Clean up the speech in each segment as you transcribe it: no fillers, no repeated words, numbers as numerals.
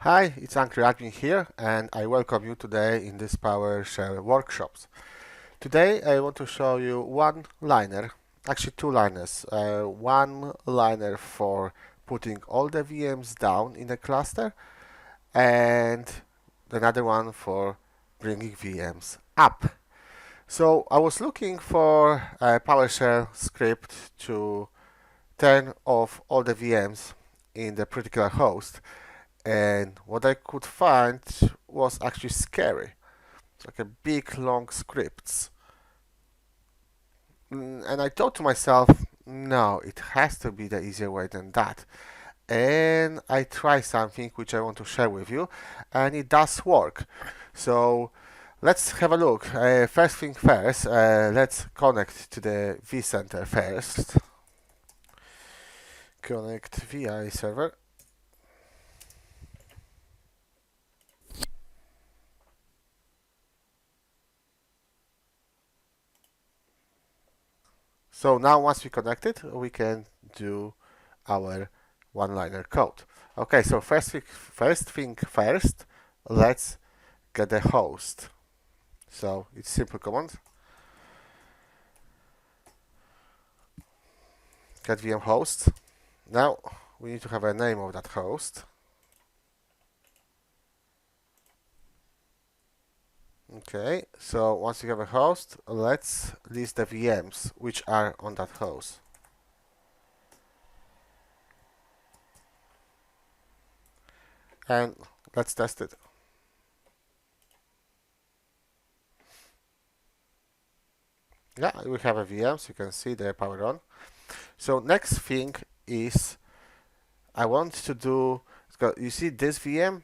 Hi, it's Angry Admin here, and I welcome you today in this PowerShell workshops. Today I want to show you one liner, actually two liners. One liner for putting all the VMs down in a cluster, and another one for bringing VMs up. So I was looking for a PowerShell script to turn off all the VMs in the particular host, and what I could find was actually scary. It's like a big long scripts. And I thought to myself, no, it has to be the easier way than that. And I tried something which I want to share with you, and it does work. So let's have a look. First thing first, let's connect to the vCenter first. Connect VI server. So now once we connected, we can do our one-liner code. Okay, so first thing first, let's get a host. So it's simple command, get VM host. Now we need to have a name of that host. Okay, so once you have a host, let's list the VMs which are on that host. And let's test it. Yeah, we have a VM, so you can see they're powered on. So next thing is I want to do, you see this VM,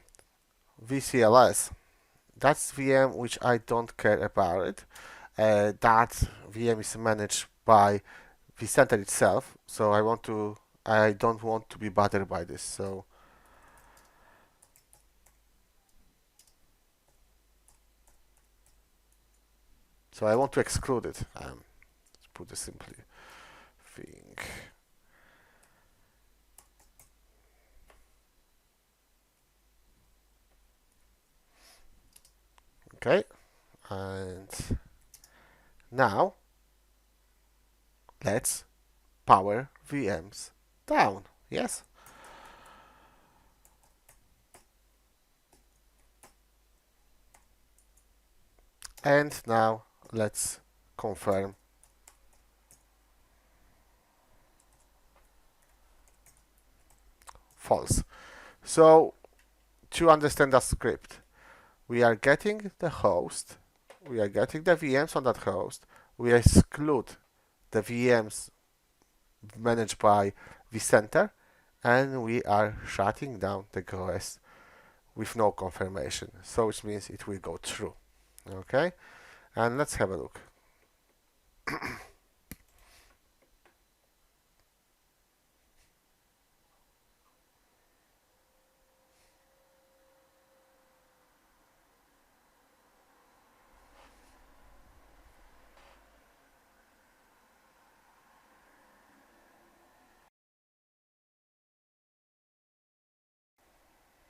VCLS. That's VM which I don't care about it. That VM is managed by vCenter itself, so I don't want to be bothered by this. So I want to exclude it. Let's put this simply. Thing. Okay, and now let's power VMs down. Yes. And now let's confirm. False. So to understand the script, we are getting the host, we are getting the VMs on that host, we exclude the VMs managed by vCenter, and we are shutting down the OS with no confirmation. So which means it will go through. Okay, and let's have a look.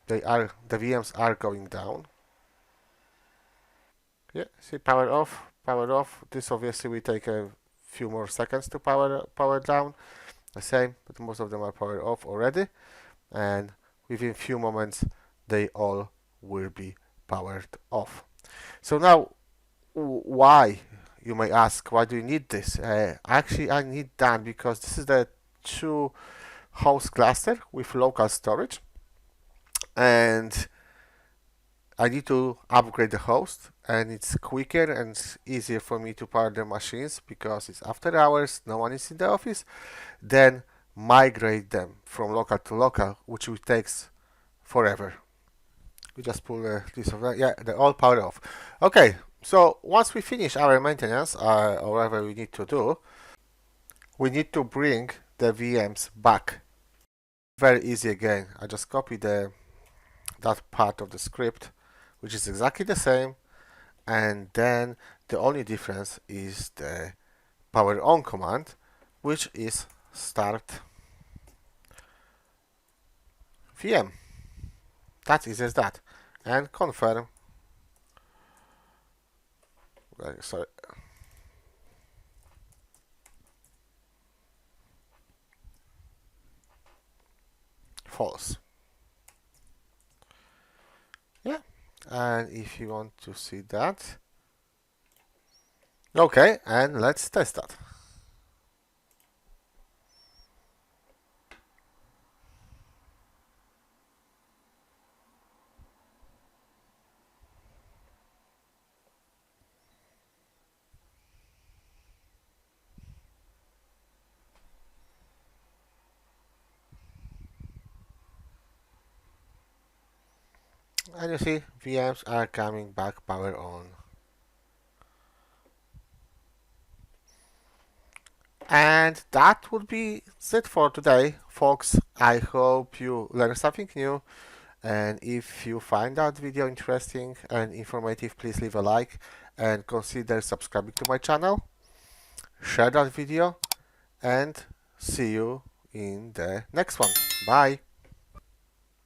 The VMs are going down. Yeah, see, power off, power off. This obviously will take a few more seconds to power down. The same, but most of them are powered off already, and within few moments they all will be powered off. So now, why, you may ask, why do you need this? Actually, I need that because this is the two host cluster with local storage, and I need to upgrade the host, and it's quicker and easier for me to power the machines because it's after hours, no one is in the office, then migrate them from local to local, which will takes forever. We just pull this of that. Yeah, they're all powered off. Okay, so once we finish our maintenance, or whatever we need to do, we need to bring the VMs back. Very easy again. I just copy that part of the script, which is exactly the same, and then the only difference is the power on command, which is start VM. That's easy as that. And confirm. Sorry. False. Yeah. And if you want to see that, okay, and let's test that. And you see, VMs are coming back power on. And that would be it for today, folks. I hope you learned something new. And if you find that video interesting and informative, please leave a like and consider subscribing to my channel. Share that video and see you in the next one. Bye.